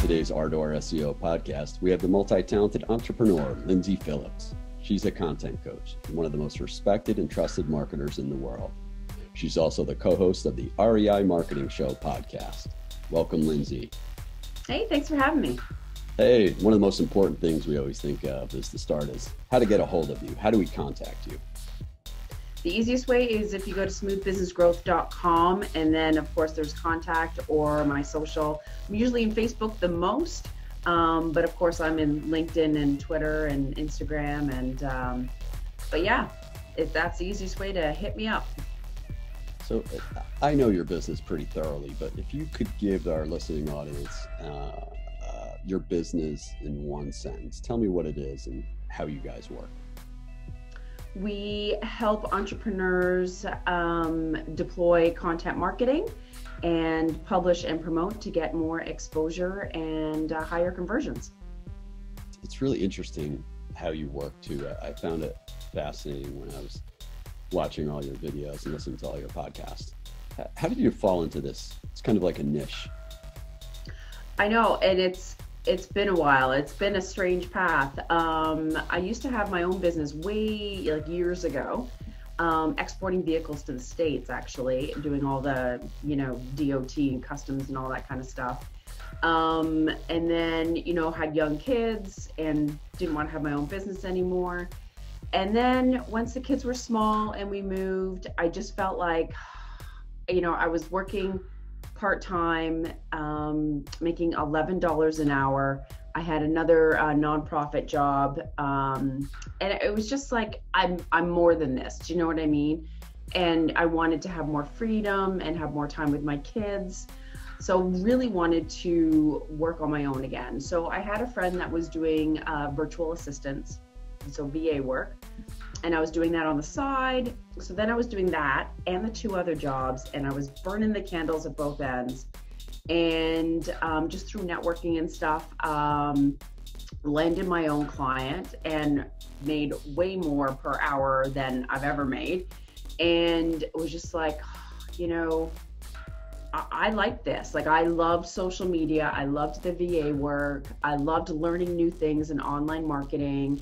today's Ardor SEO podcast, we have the multi-talented entrepreneur, Lyndsay Phillips. She's a content coach and one of the most respected and trusted marketers in the world. She's also the co-host of the REI Marketing Show podcast. Welcome, Lyndsay. Hey, thanks for having me. Hey, one of the most important things we always think of is to start is how to get a hold of you. How do we contact you? The easiest way is if you go to smoothbusinessgrowth.com, and then of course there's contact or my social. I'm usually in Facebook the most, but of course I'm in LinkedIn and Twitter and Instagram, and but yeah, if that's the easiest way to hit me up. So I know your business pretty thoroughly, but if you could give our listening audience your business in one sentence, tell me what it is and how you guys work. We help entrepreneurs deploy content marketing and publish and promote to get more exposure and higher conversions. It's really interesting how you work too. I found it fascinating when I was watching all your videos and listening to all your podcasts. How did you fall into this? It's kind of like a niche. I know, and it's been a while. It's been a strange path. I used to have my own business way years ago, exporting vehicles to the States, actually, doing all the, DOT and customs and all that kind of stuff. And then, had young kids and didn't want to have my own business anymore. And then once the kids were small and we moved, I just felt like, I was working part-time, making $11 an hour. I had another nonprofit job, and it was just like, I'm more than this. Do you know what I mean? And I wanted to have more freedom and have more time with my kids. So really wanted to work on my own again. So I had a friend that was doing virtual assistants, so VA work. And I was doing that on the side. So then I was doing that and the two other jobs, and I was burning the candles at both ends. And just through networking and stuff, landed my own client and made way more per hour than I've ever made. And it was just like, I like this. Like, I loved social media. I loved the VA work. I loved learning new things in online marketing.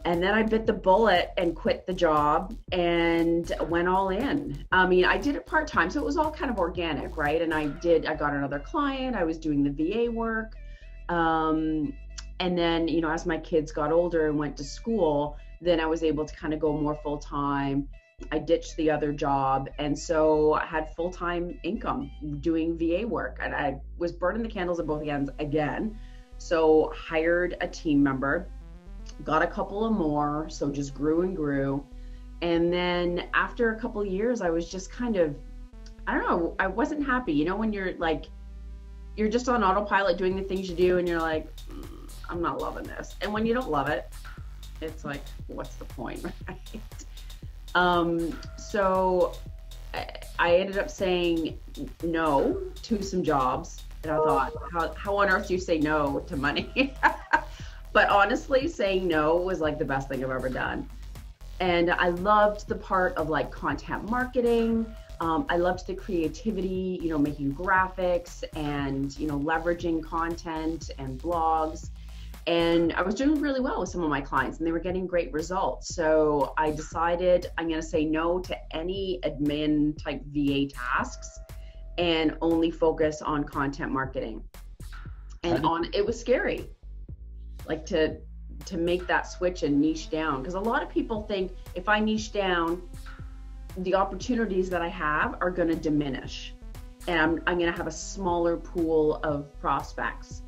And then I bit the bullet and quit the job and went all in. I mean, I did it part-time, so it was all kind of organic, right? And I got another client. I was doing the VA work. And then, as my kids got older and went to school, then I was able to kind of go more full-time. I ditched the other job. And so I had full-time income doing VA work. And I was burning the candles at both ends again. So hired a team member. Got a couple of more, so just grew and grew. And then after a couple of years, I was just kind of, I don't know, I wasn't happy. When you're you're just on autopilot doing the things you do and you're like, I'm not loving this. And when you don't love it, it's like, what's the point, right? So I ended up saying no to some jobs. And I thought, how on earth do you say no to money? But honestly, saying no was like the best thing I've ever done. And I loved the part of content marketing. I loved the creativity, making graphics and, leveraging content and blogs. And I was doing really well with some of my clients and they were getting great results. So I decided I'm going to say no to any admin type VA tasks and only focus on content marketing. And it was scary. To make that switch and niche down, because a lot of people think if I niche down, the opportunities that I have are going to diminish and I'm going to have a smaller pool of prospects.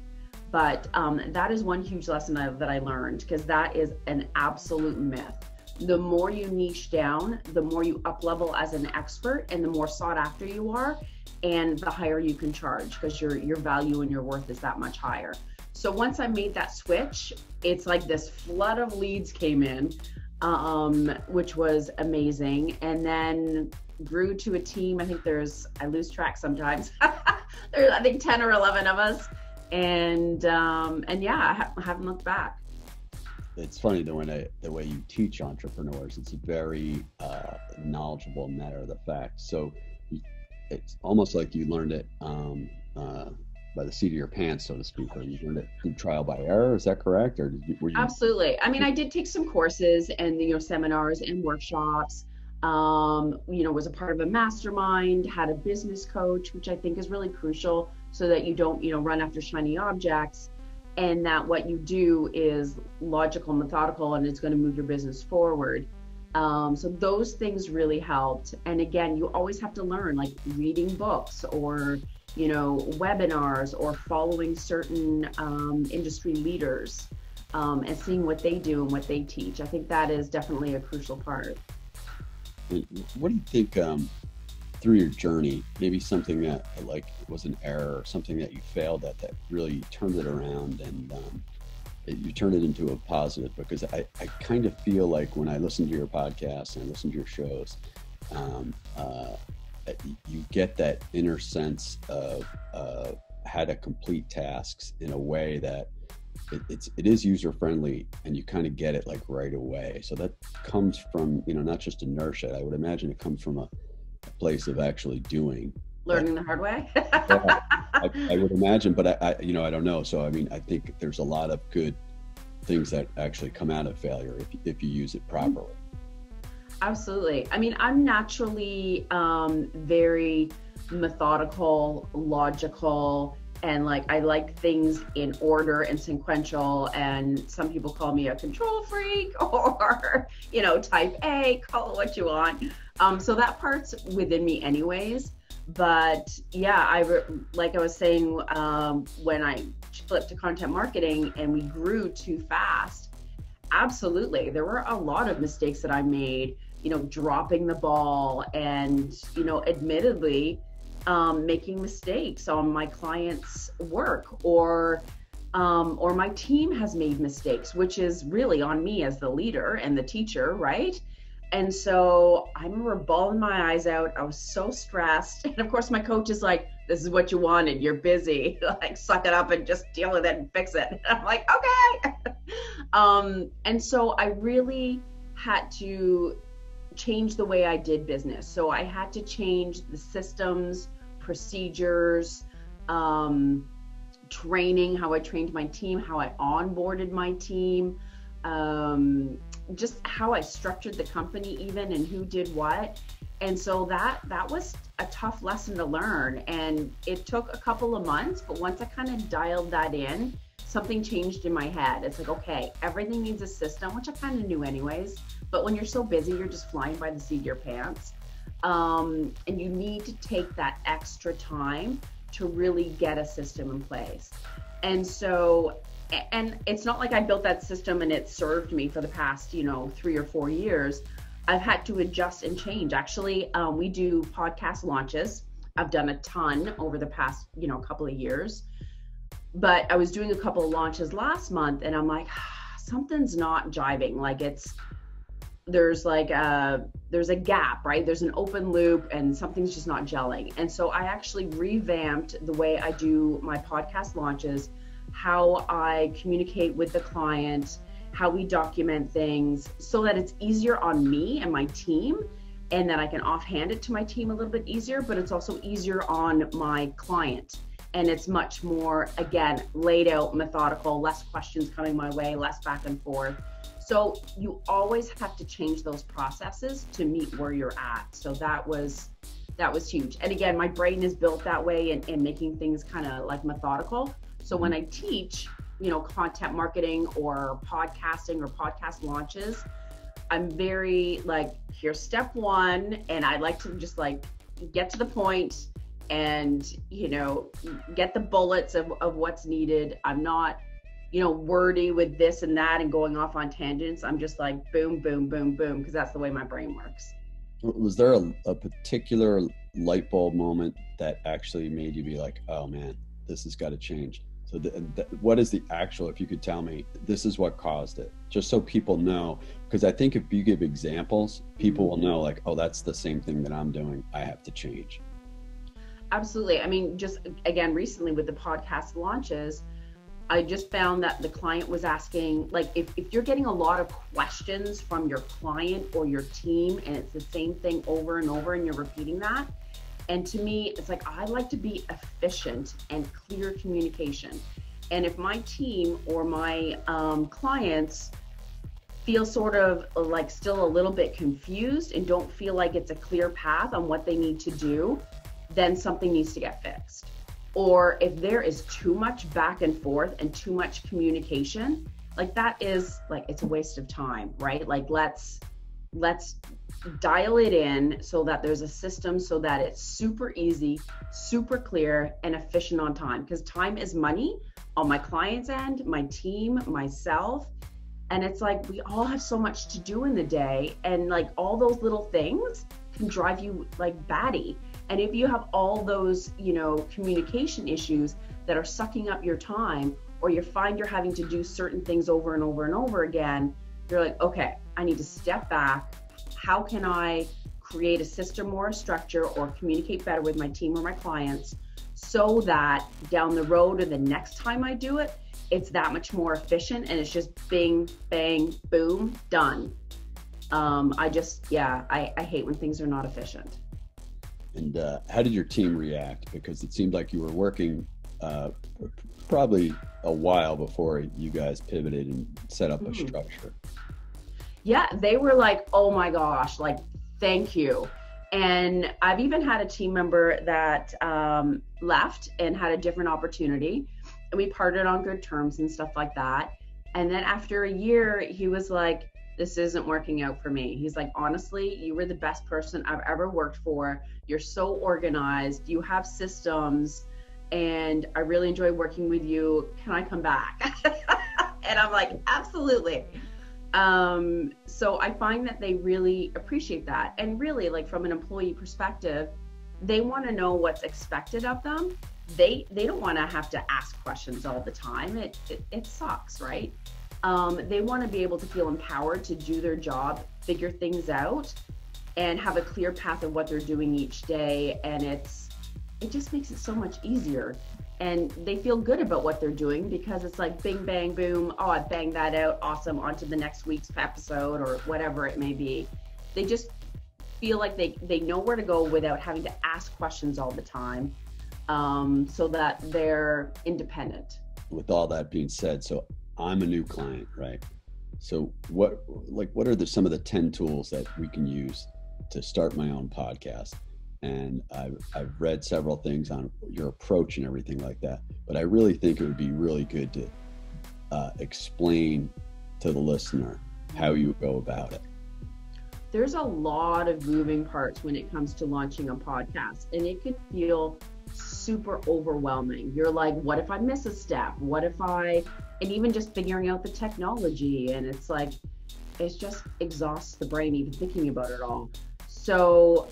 But that is one huge lesson that I learned, because that is an absolute myth. The more you niche down, the more you up level as an expert and the more sought after you are, and the higher you can charge, because your value and your worth is that much higher. So once I made that switch, it's like this flood of leads came in, which was amazing. And then grew to a team. I think I lose track sometimes. There's, I think, 10 or 11 of us. And yeah, I haven't looked back. It's funny the way you teach entrepreneurs. It's very knowledgeable matter of the fact. So it's almost like you learned it by the seat of your pants, so to speak, or you learned it through trial by error. Is that correct? Or were you? Absolutely. I mean, I did take some courses and, seminars and workshops, was a part of a mastermind, had a business coach, which I think is really crucial so that you don't, run after shiny objects, and that what you do is logical, methodical, and it's going to move your business forward. So those things really helped. And again, you always have to learn, like reading books or, webinars or following certain industry leaders and seeing what they do and what they teach. I think that is definitely a crucial part. What do you think through your journey, maybe something that like was an error or something that you failed at that really turned it around and you turned it into a positive? Because I kind of feel like when I listen to your podcast and I listen to your shows, you get that inner sense of how to complete tasks in a way that it is user friendly, and you kind of get it like right away. So that comes from, not just inertia. I would imagine it comes from a place of actually doing. Learning the hard way. Yeah, I would imagine, but I don't know. So, I mean, I think there's a lot of good things that actually come out of failure if you use it properly. Absolutely. I mean, I'm naturally very methodical, logical, and like I like things in order and sequential. And some people call me a control freak or, type A, call it what you want. So that part's within me anyways. But yeah, like I was saying, when I flipped to content marketing and we grew too fast, absolutely, there were a lot of mistakes that I made, dropping the ball and, admittedly, making mistakes on my clients' work or my team has made mistakes, which is really on me as the leader and the teacher, right? And so I remember bawling my eyes out. I was so stressed. And of course my coach is like, this is what you wanted. You're busy. Like, suck it up and just deal with it and fix it. And I'm like, okay. And so I really had to change the way I did business. So I had to change the systems, procedures, training, how I trained my team, how I onboarded my team, just how I structured the company even and who did what. And so that was a tough lesson to learn. And it took a couple of months, but once I kind of dialed that in, something changed in my head. It's like, okay, everything needs a system, which I kind of knew anyways. But when you're so busy, you're just flying by the seat of your pants. And you need to take that extra time to really get a system in place. And so, and it's not like I built that system and it served me for the past, 3 or 4 years. I've had to adjust and change. Actually, we do podcast launches. I've done a ton over the past, couple of years. But I was doing a couple of launches last month and I'm like, something's not jiving. Like there's a gap, right? There's an open loop and something's just not gelling. And so I actually revamped the way I do my podcast launches, how I communicate with the client, how we document things so that it's easier on me and my team, and that I can offhand it to my team a little bit easier, but it's also easier on my client. And it's much more, again, laid out, methodical, less questions coming my way, less back and forth. So you always have to change those processes to meet where you're at. So that was huge. And again, my brain is built that way in making things kind of like methodical. So when I teach, content marketing or podcasting or podcast launches, I'm very like, here's step one. And I like to just like get to the point and, get the bullets of what's needed. I'm not, wordy with this and that and going off on tangents. I'm just like, boom, boom, boom, boom, because that's the way my brain works. Was there a particular light bulb moment that actually made you be like, oh man, this has got to change? So what is the actual, if you could tell me, this is what caused it, just so people know, because I think if you give examples, people will know like, oh, that's the same thing that I'm doing. I have to change. Absolutely. I mean, just again, recently with the podcast launches, I just found that the client was asking, like, if you're getting a lot of questions from your client or your team and it's the same thing over and over and you're repeating that, And to me, it's like, I like to be efficient and clear communication. And if my team or my clients feel sort of like still a little bit confused and don't feel like it's a clear path on what they need to do, then something needs to get fixed. Or if there is too much back and forth and too much communication, like that is like, it's a waste of time, right? Like let's dial it in so that there's a system so that it's super easy, super clear, and efficient on time. Because time is money on my client's end, my team, myself. And it's like, we all have so much to do in the day, and like all those little things can drive you like batty. And if you have all those, you know, communication issues that are sucking up your time, or you find you're having to do certain things over and over and over again, you're like, okay, I need to step back. How can I create a system or a structure or communicate better with my team or my clients so that down the road or the next time I do it, it's that much more efficient and it's just bing, bang, boom, done. I hate when things are not efficient. And how did your team react? Because it seemed like you were working probably a while before you guys pivoted and set up a structure. Yeah, they were like, oh my gosh, like, thank you. And I've even had a team member that left and had a different opportunity, and we parted on good terms and stuff like that. And then after a year, he was like, this isn't working out for me. He's like, honestly, you were the best person I've ever worked for. You're so organized, you have systems, and I really enjoy working with you. Can I come back? And I'm like, absolutely. So I find that they really appreciate that. And really, like, from an employee perspective, they want to know what's expected of them. They don't want to have to ask questions all the time. It sucks, right? They want to be able to feel empowered to do their job, figure things out, and have a clear path of what they're doing each day. And it just makes it so much easier. And they feel good about what they're doing because it's like bing, bang, boom. Oh, I banged that out. Awesome. On to the next week's episode or whatever it may be. They just feel like they know where to go without having to ask questions all the time, so that they're independent. With all that being said, so I'm a new client, right? So what are some of the 10 tools that we can use to start my own podcast? And I've read several things on your approach and everything like that, but I really think it would be really good to explain to the listener how you go about it. There's a lot of moving parts when it comes to launching a podcast, and it can feel super overwhelming. You're like, what if I miss a step? And even just figuring out the technology, and it's like, it just exhausts the brain even thinking about it all. So,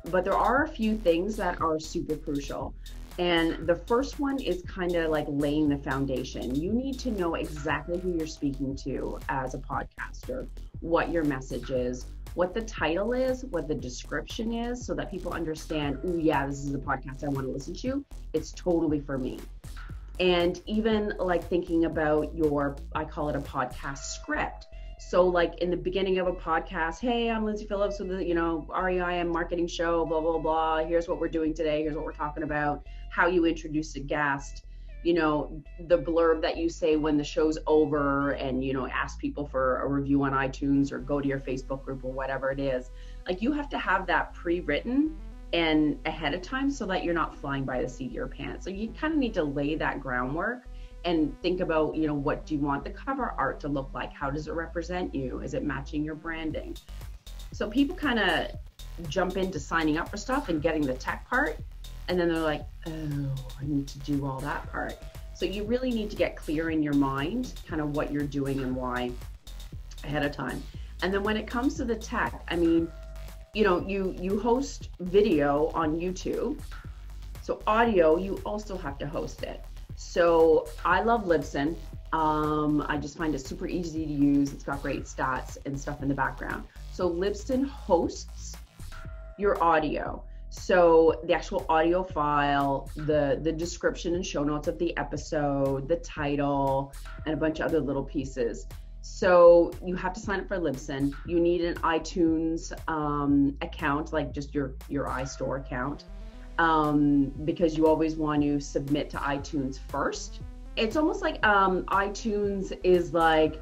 but there are a few things that are super crucial. And the first one is kind of like laying the foundation. You need to know exactly who you're speaking to as a podcaster, what your message is, what the title is, what the description is, so that people understand, oh yeah, this is a podcast I want to listen to. It's totally for me. And even like thinking about I call it a podcast script. So like in the beginning of a podcast, hey, I'm Lyndsay Phillips with the, REIM marketing show, blah, blah, blah. Here's what we're doing today. Here's what we're talking about, how you introduce a guest, the blurb that you say when the show's over, and, ask people for a review on iTunes or go to your Facebook group or whatever it is. Like, you have to have that pre-written and ahead of time so that you're not flying by the seat of your pants. So you kind of need to lay that groundwork and think about, what do you want the cover art to look like? How does it represent you? Is it matching your branding? So people kind of jump into signing up for stuff and getting the tech part, and then they're like, oh, I need to do all that part. So you really need to get clear in your mind kind of what you're doing and why ahead of time. And then when it comes to the tech, I mean, you host video on YouTube. So audio, you also have to host it. So I love Libsyn. I just find it super easy to use. It's got great stats and stuff in the background. So Libsyn hosts your audio. So the actual audio file, the description and show notes of the episode, the title, and a bunch of other little pieces. So you have to sign up for Libsyn. You need an iTunes account, like just your iStore account, because you always want to submit to iTunes first. It's almost like iTunes is like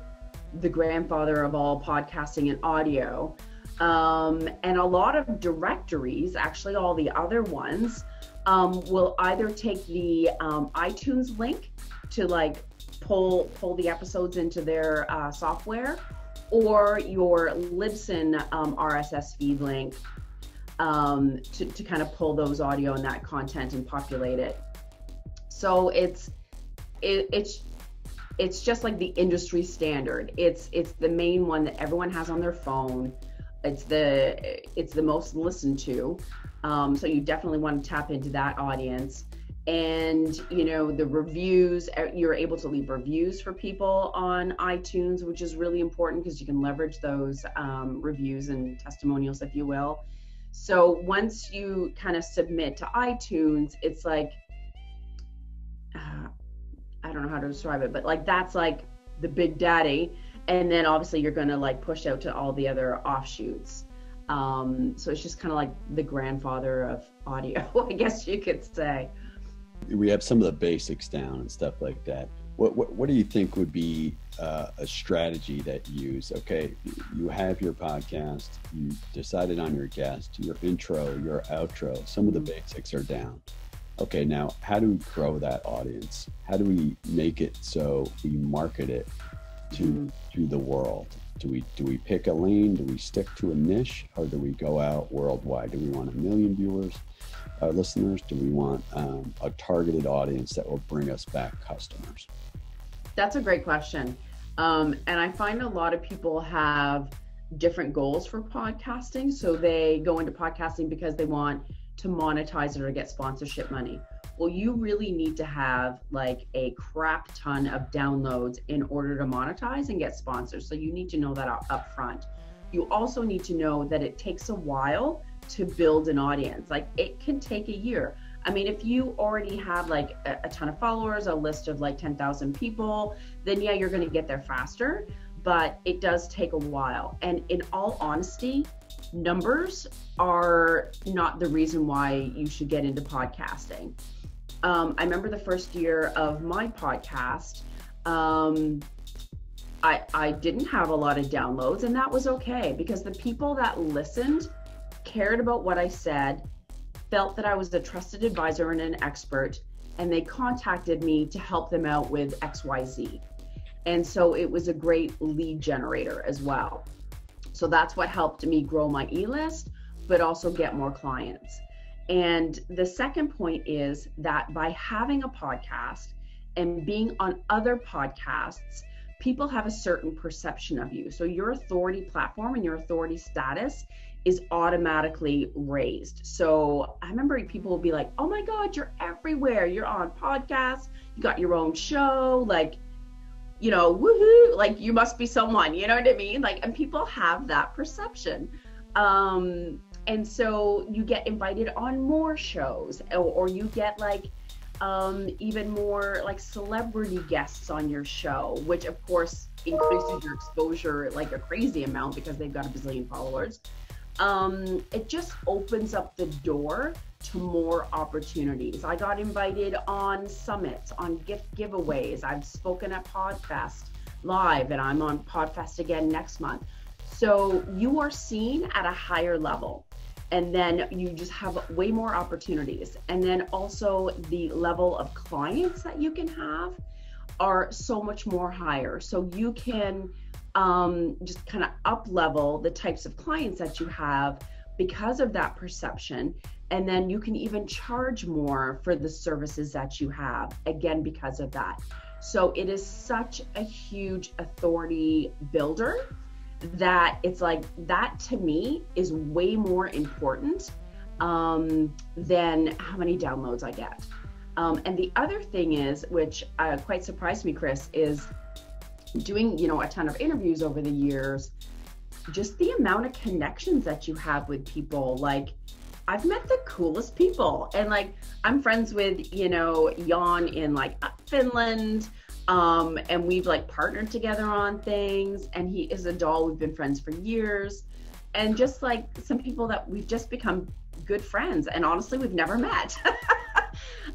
the grandfather of all podcasting and audio. And a lot of directories, actually all the other ones, will either take the iTunes link to like pull the episodes into their software, or your Libsyn RSS feed link to kind of pull those audio and that content and populate it. So it's just like the industry standard. It's the main one that everyone has on their phone. It's the most listened to. So you definitely want to tap into that audience. And the reviews, you're able to leave reviews for people on iTunes, which is really important because you can leverage those reviews and testimonials, if you will. So once you kind of submit to iTunes, it's like, I don't know how to describe it, but like that's like the big daddy. And then obviously you're going to like push out to all the other offshoots. So it's just kind of like the grandfather of audio, I guess you could say. We have some of the basics down and stuff like that. What do you think would be a strategy that you use? Okay, you have your podcast, you decided on your guest, your intro, your outro, some of the basics are down. Okay, now how do we grow that audience? How do we make it so we market it to the world? Do we pick a lane? Do we stick to a niche, or do we go out worldwide? Do we want 1 million viewers, listeners? Do we want a targeted audience that will bring us back customers? That's a great question. And I find a lot of people have different goals for podcasting. So they go into podcasting because they want to monetize it or get sponsorship money. Well, you really need to have like a crap ton of downloads in order to monetize and get sponsors. So you need to know that up front. You also need to know that it takes a while to build an audience. Like it can take a year. I mean, if you already have like a ton of followers, a list of like 10,000 people, then yeah, you're going to get there faster, but it does take a while. And in all honesty, numbers are not the reason why you should get into podcasting. I remember the first year of my podcast, I didn't have a lot of downloads, and that was okay because the people that listened cared about what I said, felt that I was a trusted advisor and an expert, and they contacted me to help them out with XYZ. And so it was a great lead generator as well. So that's what helped me grow my e-list, but also get more clients. And the second point is that by having a podcast and being on other podcasts, people have a certain perception of you. So your authority platform and your authority status is automatically raised. So I remember people will be like, oh my God, you're everywhere. You're on podcasts, you got your own show, like, woohoo, like you must be someone, you know what I mean? Like, and people have that perception. And so you get invited on more shows, or you get like even more like celebrity guests on your show, which of course increases your exposure like a crazy amount because they've got a bazillion followers. It just opens up the door to more opportunities. I got invited on summits, on gift giveaways. I've spoken at Podfest Live, and I'm on Podfest again next month. So you are seen at a higher level, and then you just have way more opportunities. And then also the level of clients that you can have are so much more higher. So you can just kind of up level the types of clients that you have because of that perception. And then you can even charge more for the services that you have, again, because of that. So it is such a huge authority builder that it's like, that to me is way more important than how many downloads I get. And the other thing is, which quite surprised me, Chris, is doing, a ton of interviews over the years, just the amount of connections that you have with people. Like, I've met the coolest people, and like I'm friends with, Jan in like Finland. And we've like partnered together on things, and he is a doll. We've been friends for years, and just like some people that we've just become good friends, and honestly we've never met.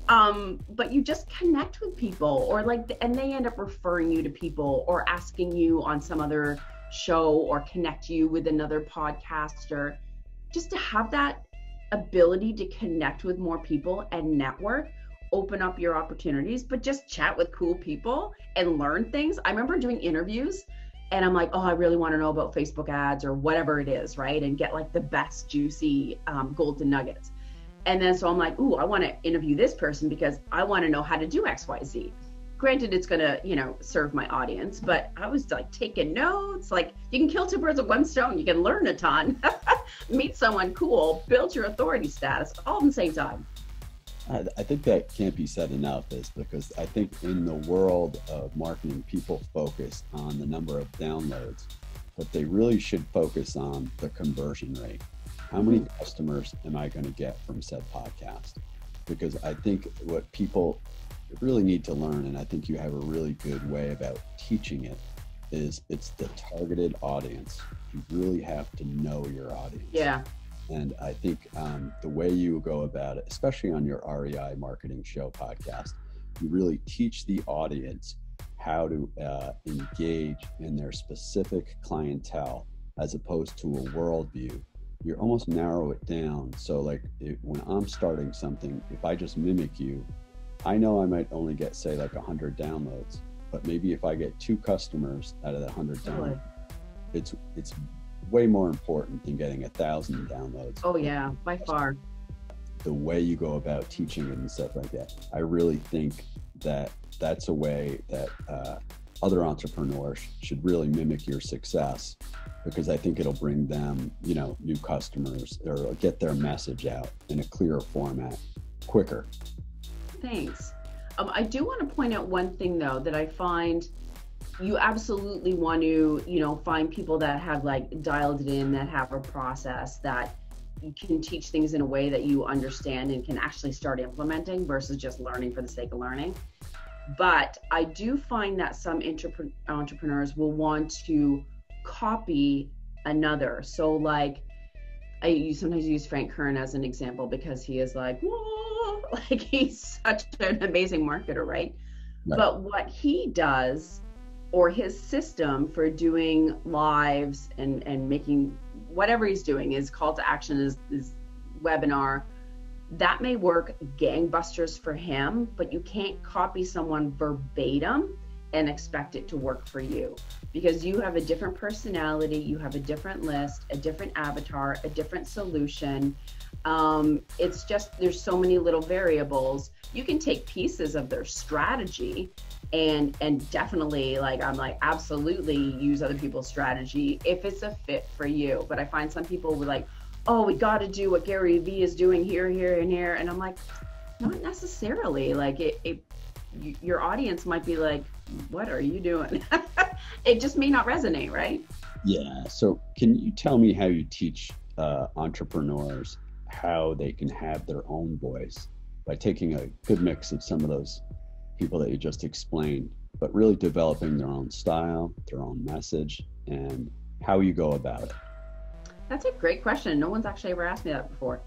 But you just connect with people, or like, and they end up referring you to people or asking you on some other show or connect you with another podcaster, just to have that ability to connect with more people and network, open up your opportunities, but just chat with cool people and learn things. I remember doing interviews and I'm like, oh, I really want to know about Facebook ads or whatever it is, right? And get like the best juicy golden nuggets. And then so I'm like, ooh, I want to interview this person because I want to know how to do XYZ. Granted, it's going to, serve my audience, but I was like taking notes. Like, you can kill two birds with one stone. You can learn a ton, meet someone cool, build your authority status all at the same time. I think that can't be said enough, is because I think in the world of marketing, people focus on the number of downloads, but they really should focus on the conversion rate. How many customers am I going to get from said podcast? Because I think what people really need to learn, and I think you have a really good way about teaching it, is it's the targeted audience. You really have to know your audience. Yeah. And I think the way you go about it, especially on your REI Marketing Show podcast, you really teach the audience how to engage in their specific clientele as opposed to a worldview. You almost narrow it down. So like when I'm starting something, if I just mimic you, I know I might only get, say, like 100 downloads, but maybe if I get 2 customers out of that 100 downloads, it's way more important than getting 1,000 downloads. Oh yeah, by far. The way you go about teaching it and stuff like that, I really think that that's a way that other entrepreneurs should really mimic your success, because I think it'll bring them, new customers, or get their message out in a clearer format quicker. Thanks. I do want to point out one thing though, that I find you absolutely want to, find people that have like dialed it in, that have a process, that you can teach things in a way that you understand and can actually start implementing versus just learning for the sake of learning. But I do find that some entrepreneurs will want to copy another. So like, I sometimes use Frank Kern as an example because he is like, whoa, like he's such an amazing marketer, right? But what he does, or his system for doing lives and making whatever he's doing, his call to action is webinar, that may work gangbusters for him, but you can't copy someone verbatim and expect it to work for you, because you have a different personality, you have a different list, a different avatar, a different solution. It's just, there's so many little variables. You can take pieces of their strategy and definitely, like, I'm like, absolutely use other people's strategy if it's a fit for you. But I find some people were like, oh, we got to do what Gary Vee is doing here, here, and here. And I'm like, not necessarily. Like your audience might be like, what are you doing? It just may not resonate, right? Yeah. So can you tell me how you teach entrepreneurs how they can have their own voice by taking a good mix of some of those people that you just explained, but really developing their own style, their own message, and how you go about it? That's a great question. No one's actually ever asked me that before.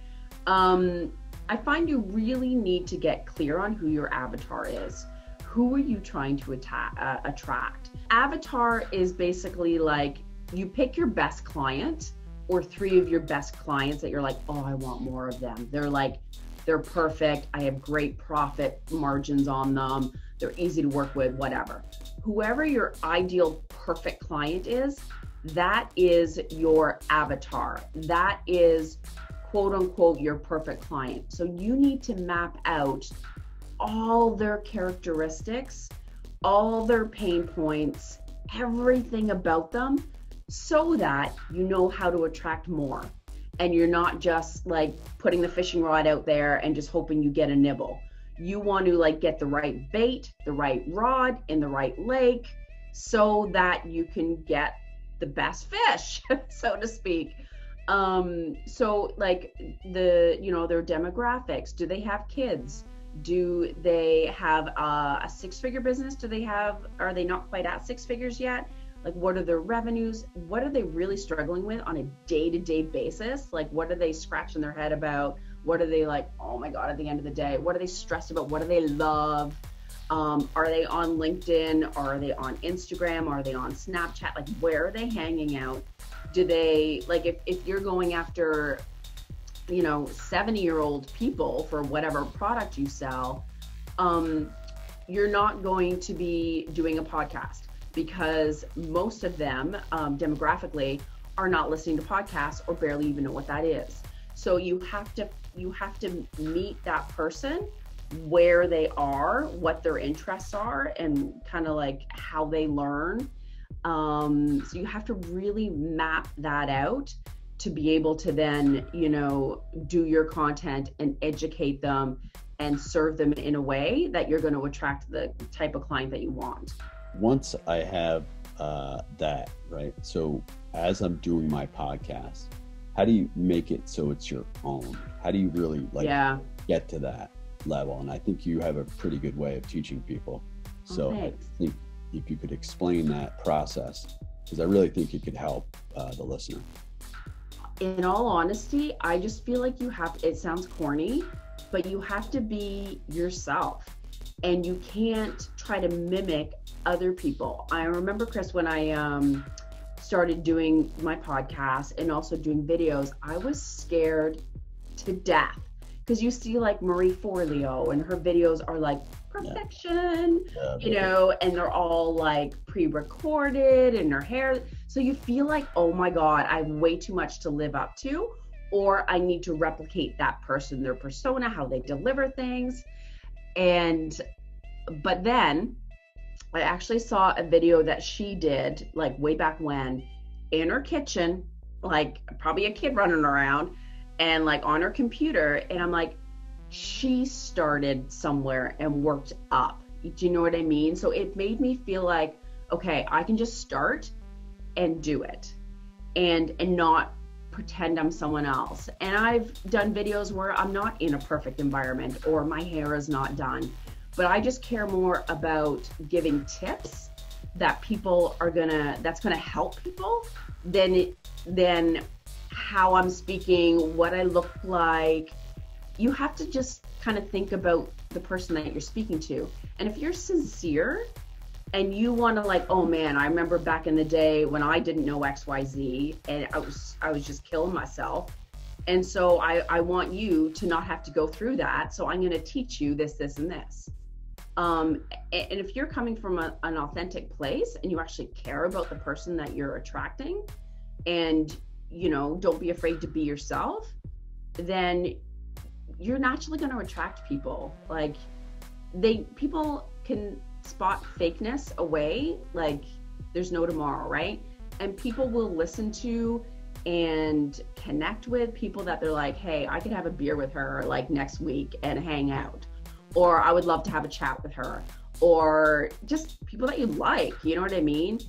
I find you really need to get clear on who your avatar is. Who are you trying to attract? Avatar is basically like, you pick your best client or 3 of your best clients that you're like, oh, I want more of them. They're perfect. I have great profit margins on them. They're easy to work with, whatever. Whoever your ideal perfect client is, that is your avatar. That is, quote unquote, your perfect client. So you need to map out all their characteristics, all their pain points, everything about them, so that you know how to attract more. And you're not just like putting the fishing rod out there and just hoping you get a nibble. You want to like get the right bait, the right rod in the right lake, so that you can get the best fish, so to speak. So like their demographics, do they have kids? Do they have a six-figure business? Are they not quite at six figures yet? Like, what are their revenues? What are they really struggling with on a day-to-day basis? Like, what are they scratching their head about? What are they like, oh my God, at the end of the day? What are they stressed about? What do they love? Are they on LinkedIn? Are they on Instagram? Are they on Snapchat? Like, where are they hanging out? Do they, like, if you're going after, 70-year-old people for whatever product you sell, you're not going to be doing a podcast, because most of them demographically are not listening to podcasts or barely even know what that is. So you have to meet that person where they are, what their interests are, and kind of like how they learn. So you have to really map that out to be able to then, do your content and educate them and serve them in a way that you're going to attract the type of client that you want. Once I have that, right? So as I'm doing my podcast, how do you make it so it's your own? How do you really get to that level? And I think you have a pretty good way of teaching people. So I think if you could explain that process, because I really think it could help the listener. In all honesty, I just feel like it sounds corny, but you have to be yourself, and you can't try to mimic other people. I remember, Chris, when I started doing my podcast and also doing videos, I was scared to death, because you see like Marie Forleo, and her videos are like perfection, and they're all like pre-recorded, and her hair. So you feel like, oh my God, I have way too much to live up to, or I need to replicate that person, their persona, how they deliver things. But then I actually saw a video that she did like way back when, in her kitchen, like probably a kid running around, and like on her computer. And I'm like, she started somewhere and worked up. Do you know what I mean? So it made me feel like, okay, I can just start and do it, and not pretend I'm someone else. And I've done videos where I'm not in a perfect environment, or my hair is not done, but I just care more about giving tips that that's gonna help people than how I'm speaking, what I look like. You have to just kind of think about the person that you're speaking to. And if you're sincere and you want to, like, oh man, I remember back in the day when I didn't know XYZ and I was just killing myself. And so I want you to not have to go through that. So I'm going to teach you this, and this. And if you're coming from an authentic place, and you actually care about the person that you're attracting, and, don't be afraid to be yourself, then you're naturally going to attract people. Like, people can spot fakeness away like there's no tomorrow, right? And people will listen to and connect with people that they're like, hey, I could have a beer with her like next week and hang out, or I would love to have a chat with her, or just people that you like, you know what I mean?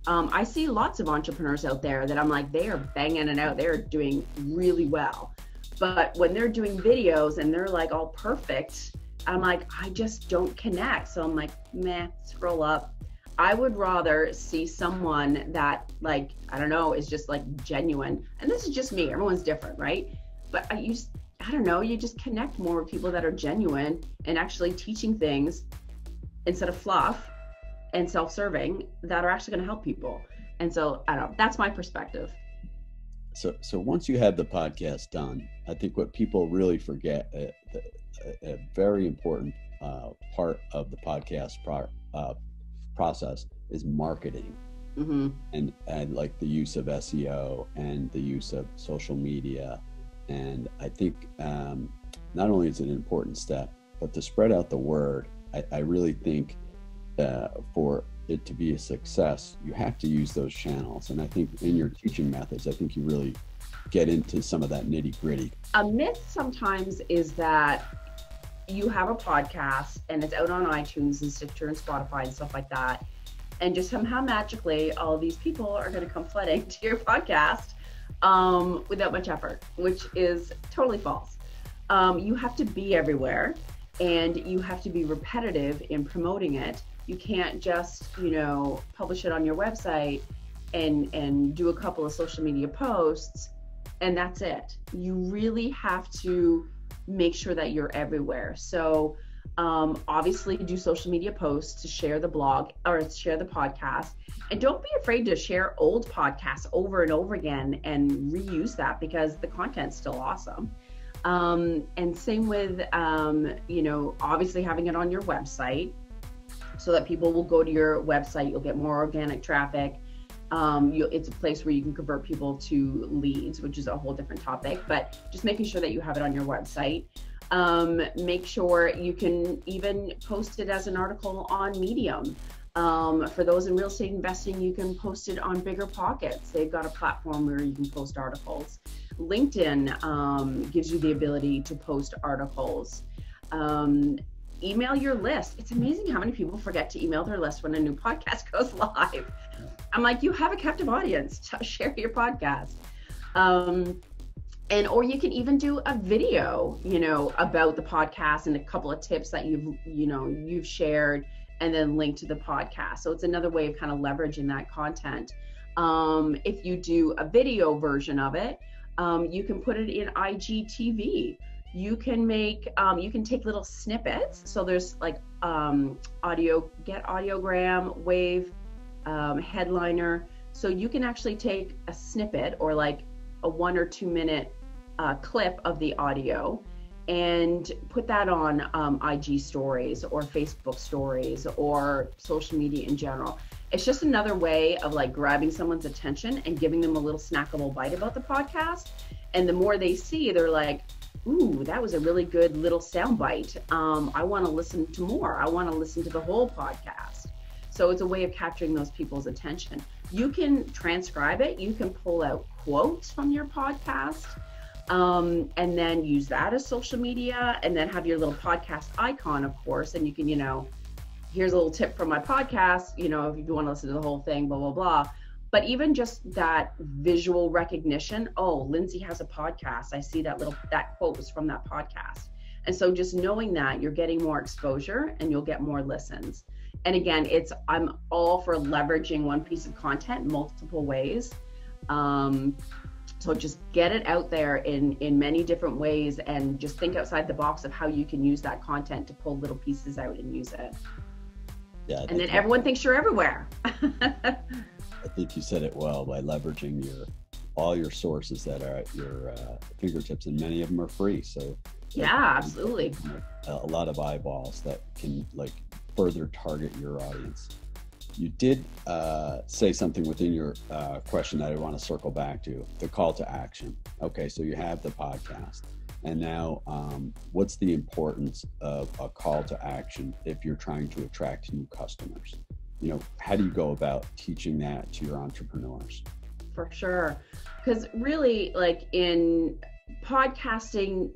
I see lots of entrepreneurs out there that I'm like, they are banging it out, they're doing really well, but when they're doing videos and they're like all perfect, I'm like, I just don't connect. So I'm like, meh, scroll up. I would rather see someone that, like, I don't know, is just like genuine. And this is just me, everyone's different, right? But I don't know, you just connect more with people that are genuine and actually teaching things instead of fluff and self-serving that are actually going to help people. And so I don't know, that's my perspective. So once you have the podcast done, I think what people really forget, a very important part of the podcast process is marketing. Mm-hmm. and like the use of SEO and the use of social media. And I think not only is it an important step, but to spread out the word, I really think for it to be a success, you have to use those channels. And I think in your teaching methods, I think you really get into some of that nitty gritty. A myth sometimes is that you have a podcast and it's out on iTunes and Stitcher and Spotify and stuff like that, and just somehow magically all these people are going to come flooding to your podcast without much effort, which is totally false. You have to be everywhere, and you have to be repetitive in promoting it. You can't just, publish it on your website and do a couple of social media posts and that's it. You really have to make sure that you're everywhere. So obviously do social media posts to share the blog or share the podcast, and don't be afraid to share old podcasts over and over again and reuse that, because the content's still awesome. And same with obviously having it on your website so that people will go to your website. You'll get more organic traffic. It's a place where you can convert people to leads, which is a whole different topic, but just making sure that you have it on your website. Make sure you can even post it as an article on Medium. For those in real estate investing, you can post it on Bigger Pockets. They've got a platform where you can post articles. LinkedIn gives you the ability to post articles. Email your list. It's amazing how many people forget to email their list when a new podcast goes live. I'm like, you have a captive audience. Share your podcast. Or you can even do a video, about the podcast and a couple of tips that you've shared, and then link to the podcast. So it's another way of kind of leveraging that content. If you do a video version of it, you can put it in IGTV. You can take little snippets. So there's like audiogram, wave, headliner. So you can actually take a snippet or like a 1 or 2 minute clip of the audio and put that on IG stories or Facebook stories or social media in general. It's just another way of like grabbing someone's attention and giving them a little snackable bite about the podcast. And the more they see, they're like, ooh, that was a really good little sound bite. I want to listen to more. I want to listen to the whole podcast. So it's a way of capturing those people's attention. You can transcribe it. You can pull out quotes from your podcast, and then use that as social media, and then have your little podcast icon, of course. And you can, here's a little tip from my podcast, if you want to listen to the whole thing, blah, blah, blah. But even just that visual recognition, oh, Lyndsay has a podcast. I see that quote was from that podcast. And so just knowing that, you're getting more exposure and you'll get more listens. And again, I'm all for leveraging one piece of content multiple ways. So just get it out there in many different ways, and just think outside the box of how you can use that content to pull little pieces out and use it. Yeah. And then everyone thinks you're everywhere. I think you said it well, by leveraging all your sources that are at your fingertips, and many of them are free. So yeah, absolutely. A lot of eyeballs that can further target your audience. You did say something within your question that I want to circle back to, the call to action. Okay, so you have the podcast, and now what's the importance of a call to action if you're trying to attract new customers? How do you go about teaching that to your entrepreneurs? For sure, because really, in podcasting,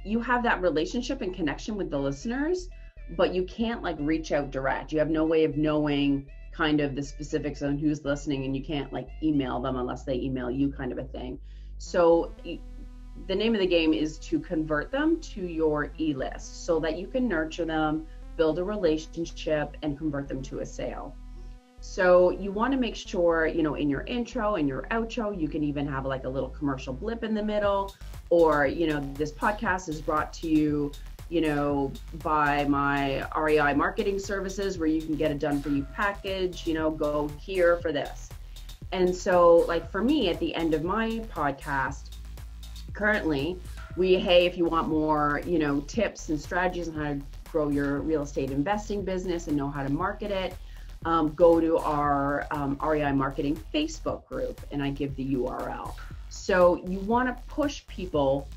you have that relationship and connection with the listeners, but you can't reach out direct. You have no way of knowing kind of the specifics on who's listening, and you can't email them unless they email you, kind of a thing. So the name of the game is to convert them to your e-list so that you can nurture them, build a relationship, and convert them to a sale. So you want to make sure, in your intro and your outro, you can even have a little commercial blip in the middle, or, this podcast is brought to you, by my REI marketing services, where you can get a done for you package, go here for this. And so for me, at the end of my podcast, currently, if you want more, tips and strategies on how to grow your real estate investing business and know how to market it, go to our REI Marketing Facebook group, and I give the URL. So you want to push people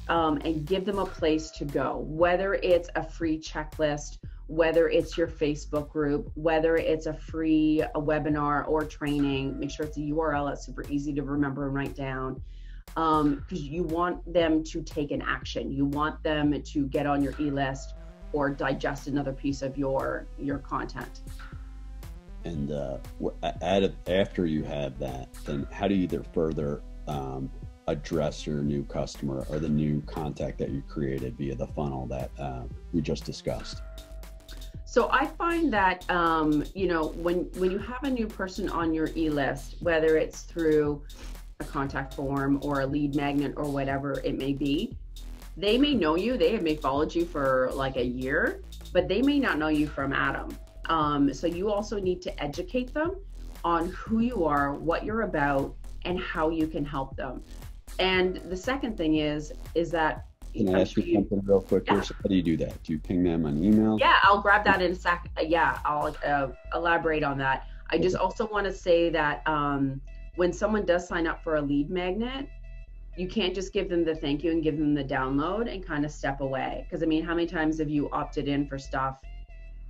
and give them a place to go, whether it's a free checklist, whether it's your Facebook group, whether it's a webinar or training. Make sure it's a URL that's super easy to remember and write down, because you want them to take an action. You want them to get on your e-list or digest another piece of your content. And after you have that, then how do you either further address your new customer or the new contact that you created via the funnel that we just discussed? So I find that, you know, when you have a new person on your e-list, whether it's through a contact form or a lead magnet or whatever it may be, they may know you, they may followed you for like a year, but they may not know you from Adam. So you also need to educate them on who you are, what you're about, and how you can help them. And the second thing is that, can I ask you something real quick here? So how do you do that? Do you ping them on email? Yeah, I'll grab that in a sec. Yeah, I'll elaborate on that. I just also want to say that when someone does sign up for a lead magnet, you can't just give them the thank you and give them the download and kind of step away. Because I mean, how many times have you opted in for stuff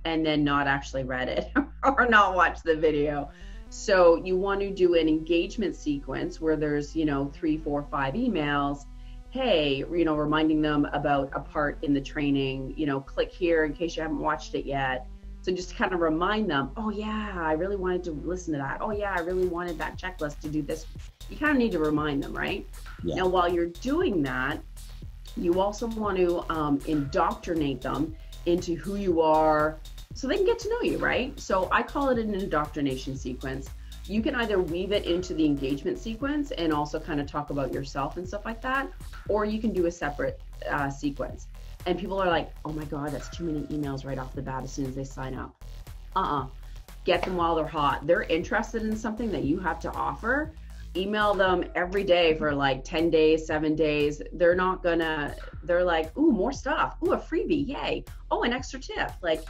and then not actually read it or not watched the video? So you want to do an engagement sequence where there's, you know, 3, 4, 5 emails. Hey, you know, reminding them about a part in the training, you know, click here in case you haven't watched it yet. So just to kind of remind them, oh yeah, I really wanted to listen to that. Oh yeah, I really wanted that checklist to do this. You kind of need to remind them, right? Yeah. Now, while you're doing that, you also want to indoctrinate them into who you are so they can get to know you, right? So I call it an indoctrination sequence. You can either weave it into the engagement sequence and also kind of talk about yourself and stuff like that, or you can do a separate sequence. And people are like, oh my God, that's too many emails right off the bat as soon as they sign up. Get them while they're hot. They're interested in something that you have to offer. Email them every day for like 10 days, 7 days. They're like, ooh, more stuff. Ooh, a freebie, yay. Oh, an extra tip. Like,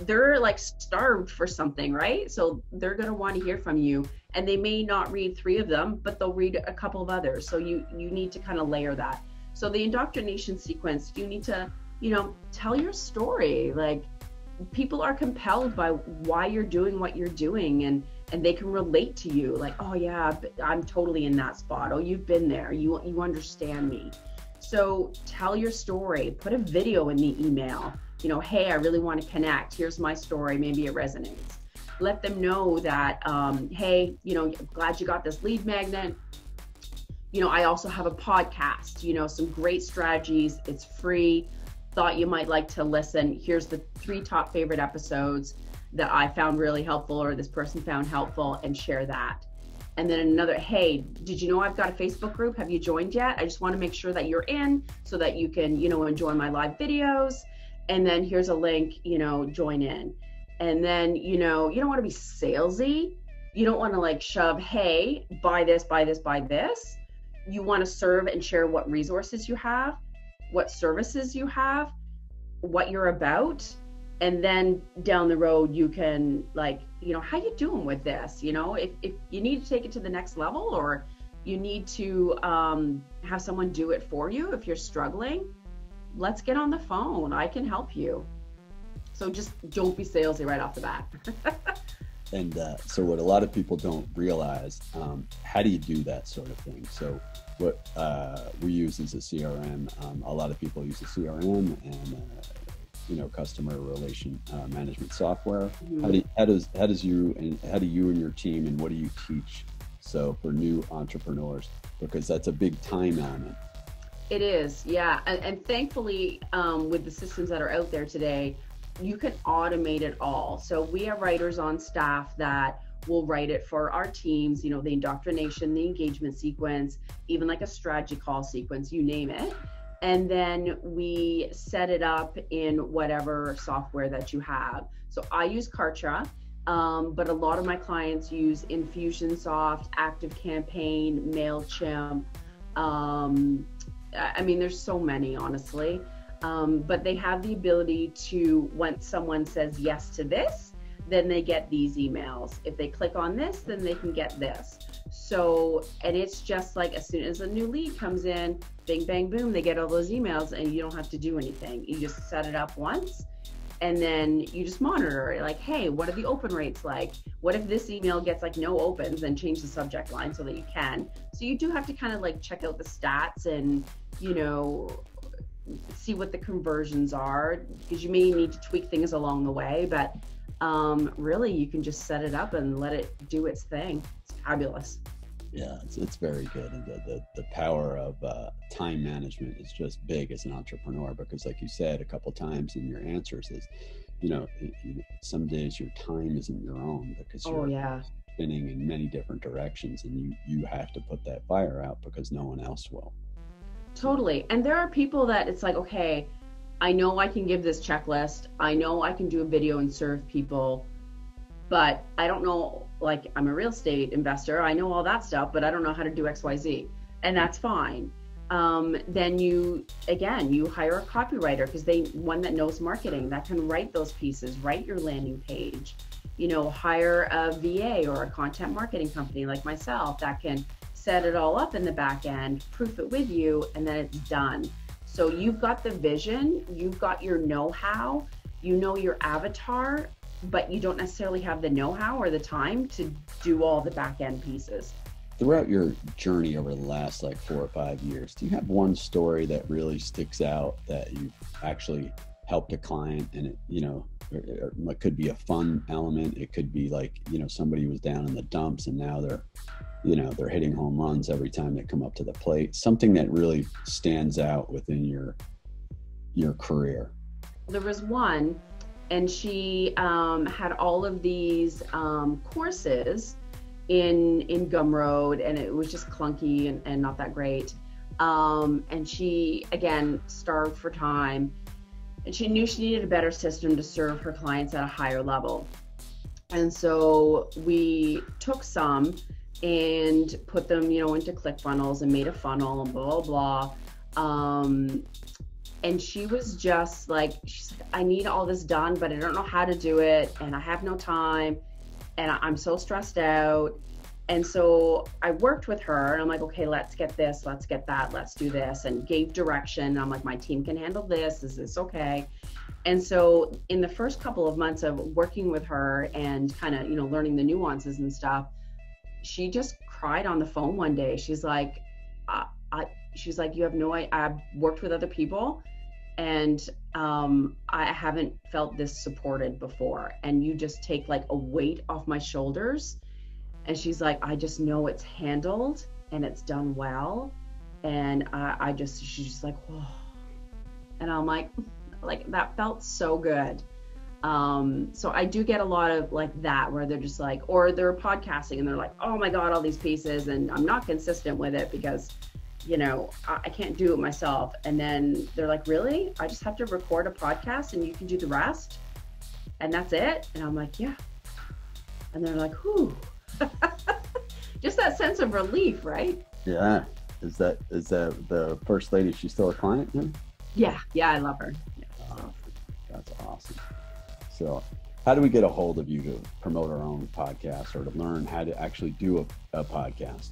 they're like starved for something, right? So they're going to want to hear from you, and they may not read 3 of them, but they'll read a couple of others. So you need to kind of layer that. So the indoctrination sequence, you need to, you know, tell your story. Like, people are compelled by why you're doing what you're doing, and they can relate to you. Like, oh yeah, I'm totally in that spot. Oh, you've been there. You understand me. So tell your story. Put a video in the email. You know, hey, I really want to connect. Here's my story. Maybe it resonates. Let them know that, hey, you know, glad you got this lead magnet. You know, I also have a podcast, you know, some great strategies. It's free. Thought you might like to listen. Here's the 3 top favorite episodes that I found really helpful, or this person found helpful, and share that. And then another, hey, did you know I've got a Facebook group? Have you joined yet? I just want to make sure that you're in so that you can, you know, enjoy my live videos. And then here's a link, you know, join in. And then, you know, you don't want to be salesy. You don't want to like shove, hey, buy this, buy this, buy this. You want to serve and share what resources you have, what services you have, what you're about. And then down the road, you can like, you know, how you doing with this? You know, if you need to take it to the next level, or you need to have someone do it for you if you're struggling, let's get on the phone. I can help you. So just don't be salesy right off the bat. And so what a lot of people don't realize, how do you do that sort of thing? So what we use is a CRM. A lot of people use a CRM and you know, customer relation management software. Mm-hmm. How do you and your team, and what do you teach? So for new entrepreneurs, because that's a big time element. It is, yeah. And thankfully, with the systems that are out there today, you can automate it all. So we have writers on staff that will write it for our teams, you know, the indoctrination, the engagement sequence, even like a strategy call sequence, you name it. And then we set it up in whatever software that you have. So I use Kartra, but a lot of my clients use Infusionsoft, ActiveCampaign, MailChimp. I mean, there's so many, honestly. But they have the ability to, once someone says yes to this, then they get these emails. If they click on this, then they can get this. So, and it's just like as soon as a new lead comes in, bing, bang, boom, they get all those emails, and you don't have to do anything. You just set it up once, and then you just monitor it. Like, hey, what are the open rates like? What if this email gets like no opens? Then change the subject line so that you can. So you do have to kind of like check out the stats and, you know, see what the conversions are, because you may need to tweak things along the way, but really you can just set it up and let it do its thing. It's fabulous. Yeah, it's very good. And the power of time management is just big as an entrepreneur, because like you said a couple times in your answers is, some days your time isn't your own because Oh, you're yeah. spinning in many different directions, and you have to put that fire out because no one else will. Totally. And there are people that it's like, okay, I know I can give this checklist. I know I can do a video and serve people, but I don't know, like I'm a real estate investor. I know all that stuff, but I don't know how to do XYZ. And that's fine. Then you hire a copywriter because one that knows marketing, that can write those pieces, write your landing page, hire a VA or a content marketing company like myself that can set it all up in the back end, proof it with you, and then it's done. So you've got the vision, you've got your know-how, your avatar, but you don't necessarily have the know-how or the time to do all the back end pieces. Throughout your journey over the last 4 or 5 years, do you have one story that really sticks out that you actually helped a client, and it could be a fun element, it could be somebody was down in the dumps and now they're hitting home runs every time they come up to the plate, something that really stands out within your career? There was one, and she had all of these courses in Gumroad, and it was just clunky and not that great. And she, again, starved for time, and she knew she needed a better system to serve her clients at a higher level. And so we took some and put them, into ClickFunnels and made a funnel and blah, blah, blah. And she was just she's like, I need all this done, but I don't know how to do it. And I have no time. And I'm so stressed out. And so I worked with her, and I'm like, okay, let's get this, let's get that, let's do this, and gave direction. I'm like, my team can handle this. Is this okay? And so in the first couple of months of working with her and kind of, learning the nuances and stuff, she just cried on the phone one day. She's like, you have no idea. I've worked with other people, and I haven't felt this supported before. And you just take a weight off my shoulders. And she's like, I just know it's handled and it's done well. And she's just like, whoa. And I'm like, that felt so good. So I do get a lot of that, where they're just or they're podcasting and they're like, oh my God, all these pieces, and I'm not consistent with it because, I can't do it myself. And then they're like, really? I just have to record a podcast and you can do the rest? And that's it? And I'm like, yeah. And they're like, whew. Just that sense of relief, right? Yeah. Is that the first lady? She's still a client? Yeah. I love her. Yeah. Oh, that's awesome. So how do we get a hold of you to promote our own podcast or to learn how to actually do a podcast?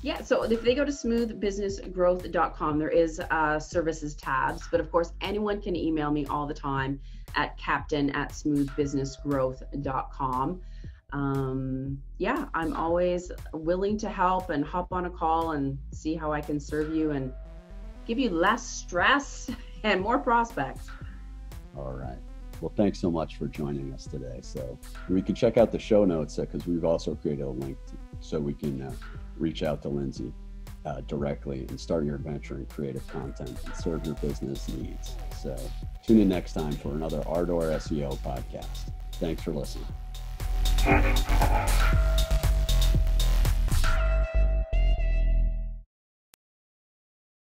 Yeah, so if they go to smoothbusinessgrowth.com, there is services tabs, but of course anyone can email me all the time at captain@smoothbusinessgrowth.com. Yeah, I'm always willing to help and hop on a call and see how I can serve you and give you less stress and more prospects. All right. Well, thanks so much for joining us today. So we can check out the show notes because we've also created a link so we can reach out to Lyndsay directly and start your adventure in creative content and serve your business needs. So tune in next time for another Ardor SEO podcast. Thanks for listening.